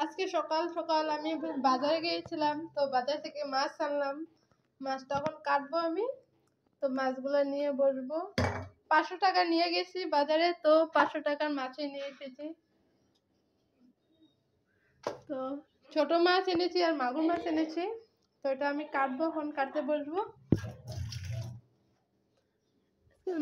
আজকে সকাল সকাল আমি বাজারে গিয়েছিলাম, তো বাজার থেকে মাছ আনলাম। মাছটা এখন কাটবো আমি, তো মাছগুলো নিয়ে বসবো। 500 টাকা নিয়ে গেছি বাজারে, তো 500 টাকার মাছই নিয়ে এসেছি। তো ছোট মাছ এনেছি আর মাগুর মাছ এনেছি, তো এটা আমি কাটবো, এখন কাটতে বসবো।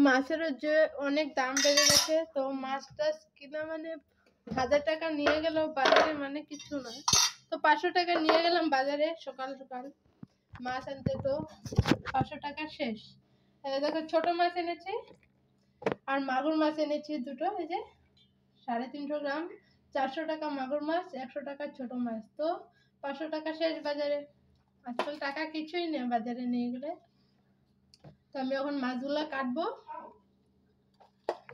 মাছেরও যে অনেক দাম বেড়ে গেছে, তো মাছটা কিনা মানে 1000 টাকা নিয়ে গেলেও বাজারে মানে কিছু না। তো 500 টাকা নিয়ে গেলাম বাজারে সকাল সকাল মাছ আনতে, তো 500 টাকা শেষ। দেখো ছোট মাছ এনেছি আর মাগুর মাছ এনেছি দুটো, এই যে 350 গ্রাম। 400 টাকা মাগুর মাছ, 100 টাকা ছোট মাছ, তো 500 টাকা শেষ বাজারে। আজকাল টাকা কিছুই নেই বাজারে নিয়ে গেলে। তো আমি এখন মাছগুলো কাটবো।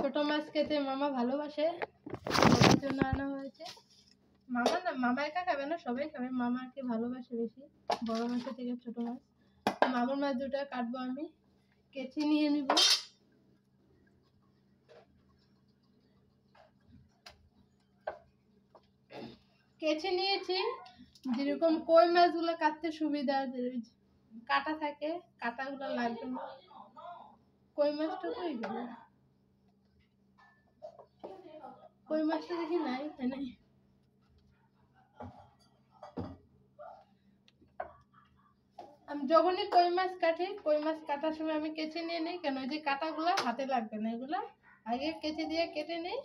ছোট মাছ খেতে মামা ভালোবাসে, ওর জন্য আনা হয়েছে। মামা না, মামা একা খাবে না, সবাই খাবে, মামাকে ভালোবাসে বেশি বড় মাছের থেকে ছোট মাছ। মাগুর মাছ দুটো কাটবো, আমি কেচি নিয়ে নিব। কেচি নিয়েছি, যেরকম কই মাছগুলো কাটতে সুবিধা, কাটা থাকে, কাটাগুলো লাগবে না। কই মাছটা কই গেল? কই মাছটা দেখি নাই, তাই নাই। আমি যখনই কই মাছ কাটি, কই মাছ কাটার সময় আমি কেচি নিয়ে নিই, কেন যে কাটাগুলো হাতে লাগবে না, এগুলো আগে কেচি দিয়ে কেটে নিই।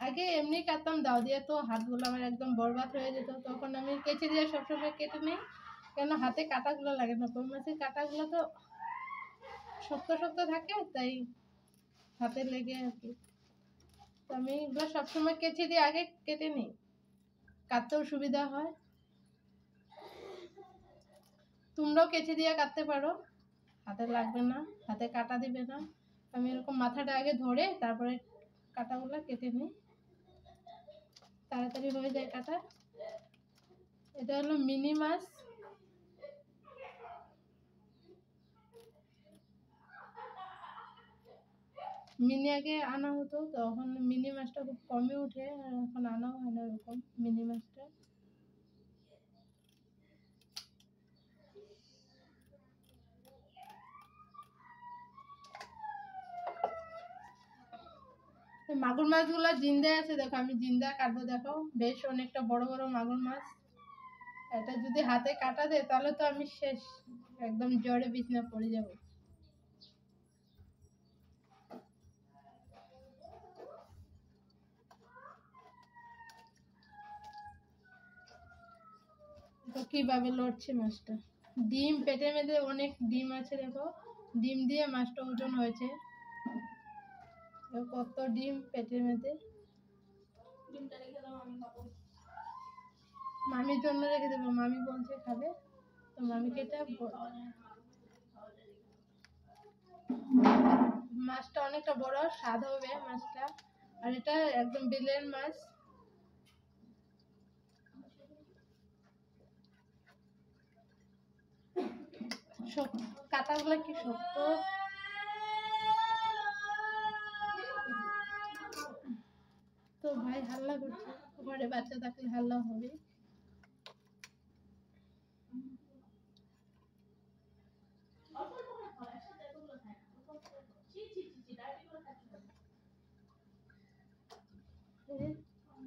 আগে এমনি কাটতাম দাও দিয়ে, তো হাতগুলো আমার একদম বরবাদ হয়ে যেত, তখন আমি কেচি দিয়ে সবসময় কেটে নিই, কেন হাতে কাটাগুলো লাগে না। কই মাছের কাটাগুলো তো শক্ত শক্ত থাকে, তাই হাতে লেগে আর কি। তো আমি এগুলো সবসময় কেচি দিয়ে আগে কেটে নিই, কাটতেও সুবিধা হয়। তোমরাও কেচি দিয়ে কাটতে পারো, হাতে লাগবে না, হাতে কাটা দিবে না। আমি এরকম মাথাটা আগে ধরে তারপরে কাটাগুলো কেটে নিই, তাড়াতাড়ি হয়ে যায় কাটা। এটা হলো মিনি মাছ। মিনি আগে আনা হতো, তখন মিনি মাছটা খুব কমই উঠে, আর এখন আনাও হয় না এরকম মিনি মাছটা। মাগুর মাছগুলো জিন্দা আছে, দেখো আমি জিন্দা কাটবো, দেখো বেশ অনেকটা বড় বড় মাগুর মাছ। এটা যদি হাতে কাটা দেয় তাহলে তো আমি শেষ, একদম জ্বরে বিছনা পড়ে যাব। তো কিভাবে লড়ছে মাছটা, ডিম পেটে মেঝে অনেক ডিম আছে, দেখো ডিম দিয়ে মাছটা ওজন হয়েছে, কত ডিম পেটের মধ্যে। ডিমটা রেখে দাও, আমি খাবো। মামির জন্য রেখে দেবো, মামি বলছে খাবে, তো মামিকে এটা মাছটা অনেকটা বড়, স্বাদ হবে মাছটা। আর এটা একদম বিলের মাছ। কাটাগুলো কি শক্ত। তো ভাই হাল্লা করছে, ঘরে বাচ্চা থাকলে হাল্লা হবে।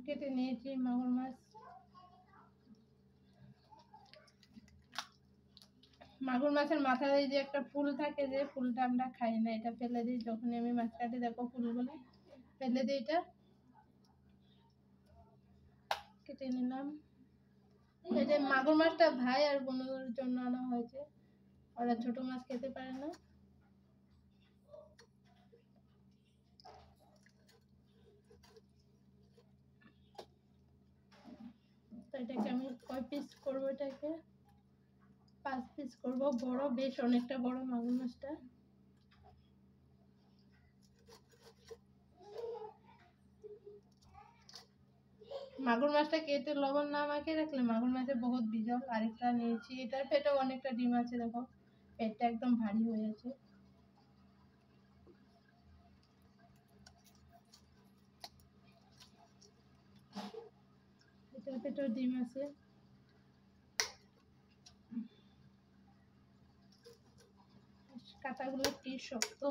কেটে নিয়েছি মাগুর মাছ। মাগুর মাছের মাথায় যে একটা ফুল থাকে, যে ফুলটা আমরা খাই না, এটা ফেলে দিই যখন আমি মাছ কাটি, দেখো ফুলগুলো ফেলে দিই। এটা কেটে নিলাম। এই যে মাগুর মাছটা ভাই আর বোনের জন্য আনা হয়েছে, ওরা ছোট মাছ খেতে পারে না। তো এটাকে আমি কয় পিস করবো, এটাকে 5 পিস করবো, বড় বেশ অনেকটা বড় মাগুর মাছটা। মাগুর মাছটা কেটে লবণ না মাখিয়ে রাখলে মাগুর মাছের বহুত বিজল। আরেকটা নিয়েছি, এটার পেটেও অনেকটা ডিম আছে, দেখো পেটটা একদম ভারী হয়ে আছে। এটার ভেতর ডিম আছে। কাঁটাগুলো কি শক্ত।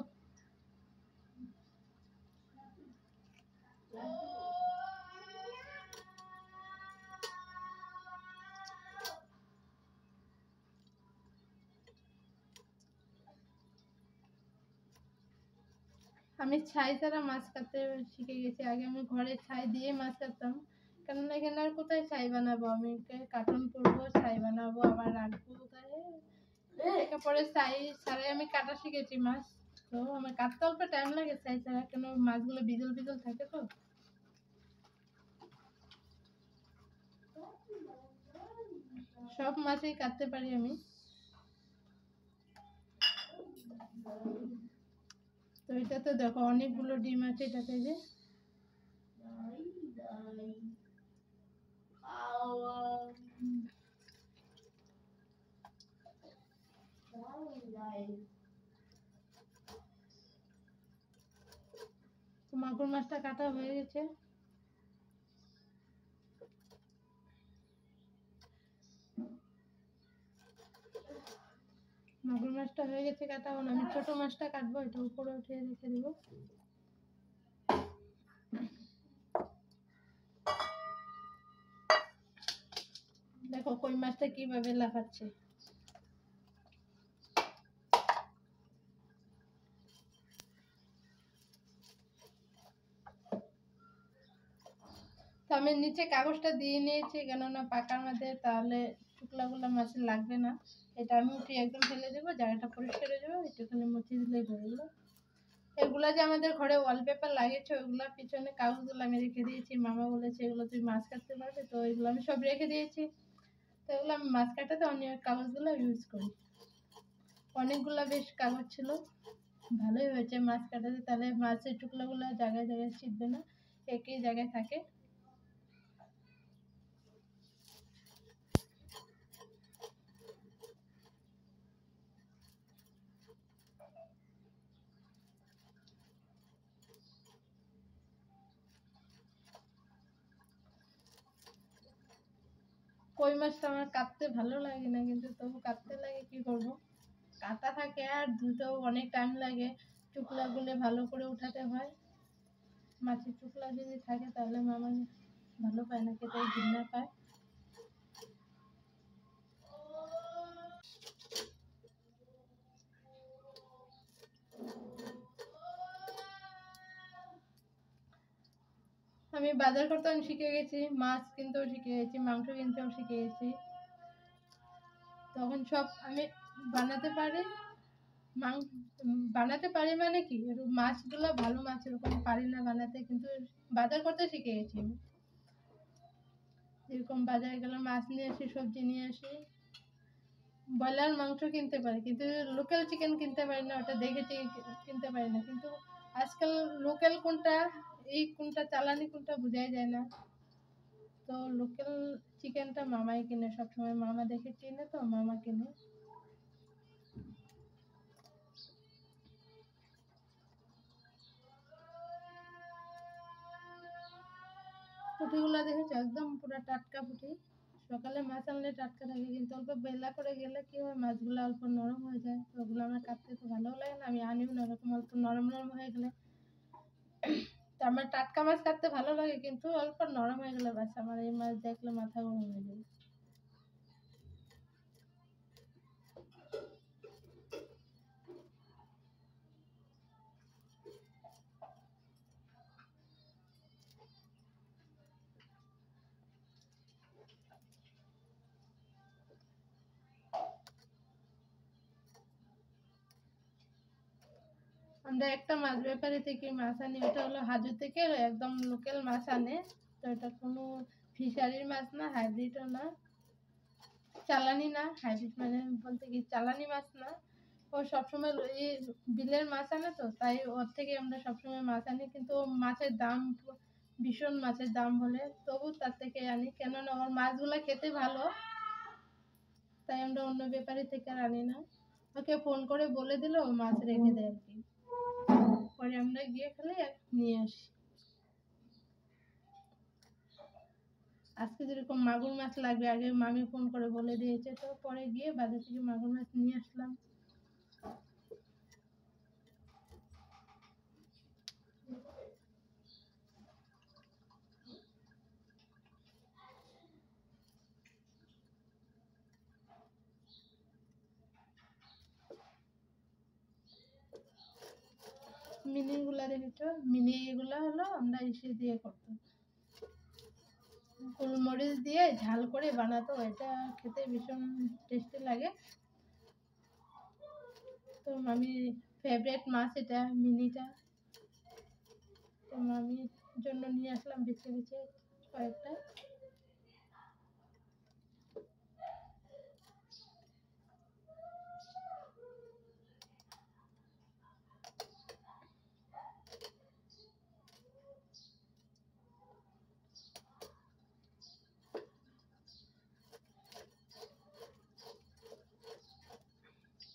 আমি ছাই ছাড়া মাছ কাটতে শিখে গেছি। আগে আমি ঘরে ছাই দিয়ে মাছ কাটতাম, কেননা এখানে আর কোথায় ছাই বানাবো, আমি কার্টুন করবো, ছাই বানাবো, আবার রাখবো কোথায়। পরে ছাই ছাড়াই আমি কাটা শিখেছি মাছ। তো আমার কাটতে অল্প টাইম লাগে ছাই ছাড়া, কেন মাছগুলো বিজল বিজল থাকে তো। সব মাছই কাটতে পারি আমি। তো এটাতে দেখো অনেকগুলো ডিম আছে এটাতে, যে মাগুর মাছটা কাটা হয়ে গেছে। মাগুর মাছটা হয়ে গেছে কাটা। আমি ছোট মাছটা কাটবো, এটা উপরে উঠিয়ে রেখে দিব। দেখো কই মাছটা কিভাবে লাফাচ্ছে। তো আমি নিচে কাগজটা দিয়ে নিয়েছি, কেননা পাকার মধ্যে তাহলে শুকলাগুলো মাছে লাগবে না। এটা আমি উঠিয়ে একদম ফেলে দেবো, জায়গাটা পরিষ্কার হয়ে যাবে, একটুখানি মুছে দিলেই হয়ে গেলো। এগুলা যে আমাদের ঘরে ওয়ালপেপার লাগিয়েছে, ওইগুলোর পিছনে কাগজগুলো আমি রেখে দিয়েছি। মামা বলেছে এগুলো তুই মাছ কাটতে পারবে, তো এগুলো আমি সব রেখে দিয়েছি। তো এগুলো আমি মাছ কাটাতে অনেক কাগজগুলো ইউজ করি। অনেকগুলো বেশ কাগজ ছিল, ভালোই হয়েছে মাছ কাটাতে, তাহলে মাছের টুকরাগুলো জায়গায় জায়গায় ছিটবে না, একই জায়গায় থাকে। কই মাছটা আমার কাটতে ভালো লাগে না, কিন্তু তবু কাটতে লাগে, কি করব। কাটা থাকে আর ধুতেও অনেক টাইম লাগে, টুকরাগুলো ভালো করে উঠাতে হয়। মাছের টুকরা যদি থাকে তাহলে মামা ভালো পায় না, খেতে ঘৃণা পায়। আমি বাজার করতেও শিখে গেছি, মাছ কিনতেও শিখে গেছি, মাংস কিনতেও শিখে গেছি। তখন সব আমি বানাতে পারি। বানাতে পারি মানে কি, মাছগুলো ভালো মাছ এরকম পারি না বানাতে, কিন্তু বাজার করতে শিখে গেছি আমি। এরকম বাজারে গেলে মাছ নিয়ে আসি, সবজি নিয়ে আসি। ব্রয়লার মাংস কিনতে পারি, কিন্তু লোকাল চিকেন কিনতে পারি না, ওটা দেখেছি কিনতে পারি না। কিন্তু আজকাল লোকাল কোনটা, এই কোনটা চালানি, কোনটা বোঝাই যায় না। তো লোকাল চিকেনটা মামাই কিনে সবসময়, মামা দেখে কিনে, তো মামা কিনে। পুঁটিগুলো দেখেছো একদম পুরো টাটকা পুঁটি। সকালে মাছ আনলে টাটকা থাকে, কিন্তু অল্প বেলা করে গেলে কি হয়, মাছগুলো অল্প নরম হয়ে যায়, তো ওগুলো আমার কাটতে তো ভালো লাগে না, আমি আনিও না। ওরকম অল্প নরম নরম হয়ে গেলে, তো আমার টাটকা মাছ কাটতে ভালো লাগে, কিন্তু অল্প নরম হয়ে গেলে বাস, আমার এই মাছ দেখলে মাথা গরম হয়ে যায়। আমরা একটা মাছ ব্যাপারী থেকে মাছ আনি, ওটা হলো হাজু থেকে একদম লোকাল মাছ আনে। তো এটা কোনো ফিশারির মাছ না, হাইব্রিডও না, চালানি না। হাইব্রিড মানে বলতে কি চালানি মাছ না। ও সবসময় এই বিলের মাছ আনে, তো তাই ওর থেকে আমরা সবসময় মাছ আনি। কিন্তু মাছের দাম ভীষণ, মাছের দাম বলে, তবু তার থেকে আনি, কেননা ওর মাছগুলো খেতে ভালো, তাই আমরা অন্য ব্যাপারী থেকে আর আনি না। ওকে ফোন করে বলে দিলে ও মাছ রেখে দেয় আর কি, পরে আমরা গিয়ে খালি নিয়ে আসি। আজকে যেরকম মাগুর মাছ লাগবে, আগে মামি ফোন করে বলে দিয়েছে, তো পরে গিয়ে বাজার থেকে মাগুর মাছ নিয়ে আসলাম। মিনিগুলা দেখেছো, মিনি এগুলা হলো আমরা ইসে দিয়ে করতাম, গোলমরিচ দিয়ে ঝাল করে বানাতো, এটা খেতে ভীষণ টেস্টি লাগে। তো মামির ফেভারিট মাছ এটা, মিনিটা। তো মামির জন্য নিয়ে আসলাম বেছে বেছে কয়েকটা।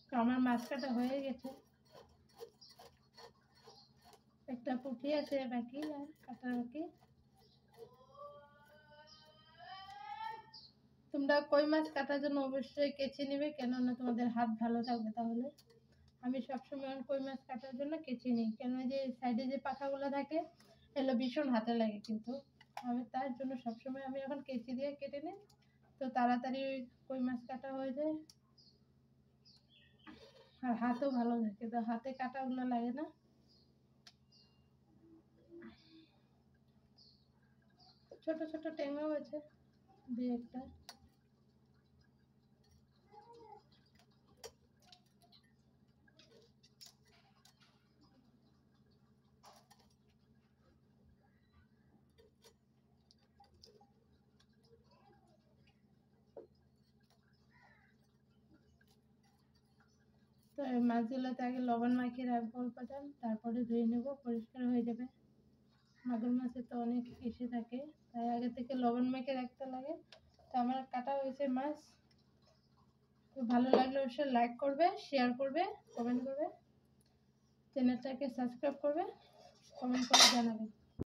তো আমার মাছ কাটা হয়ে গেছে, একটা পুঁটি আছে বাকি, আর কাটা বাকি। তোমরা কই মাছ কাটার জন্য অবশ্যই কেচি নিবে, কেননা তোমাদের হাত ভালো থাকবে তাহলে। আমি সবসময় কই মাছ কাটার জন্য কেচি নিই, কেন যে সাইডে যে পাখাগুলো থাকে এগুলো ভীষণ হাতে লাগে, কিন্তু আমি তার জন্য সবসময় আমি এখন কেচি দিয়ে কেটে নিই, তো তাড়াতাড়ি কই মাছ কাটা হয়ে যায়, আর হাতও ভালো থাকে, তো হাতে কাটাগুলো লাগে না। ছোট ছোট ট্যাংরাও আছে দুই একটা। তো এই মাছগুলোতে আগে লবণ মাখিয়ে রাখবো অল্পটা, তারপরে ধুয়ে নেবো, পরিষ্কার হয়ে যাবে। মাগুর মাছে তো অনেক এসে থাকে, তাই আগে থেকে লবণ মেখে রাখতে লাগে। তো আমার কাটা হয়েছে মাছ। তো ভালো লাগলে অবশ্যই লাইক করবে, শেয়ার করবে, কমেন্ট করবে, চ্যানেলটাকে সাবস্ক্রাইব করবে, কমেন্ট করে জানাবে।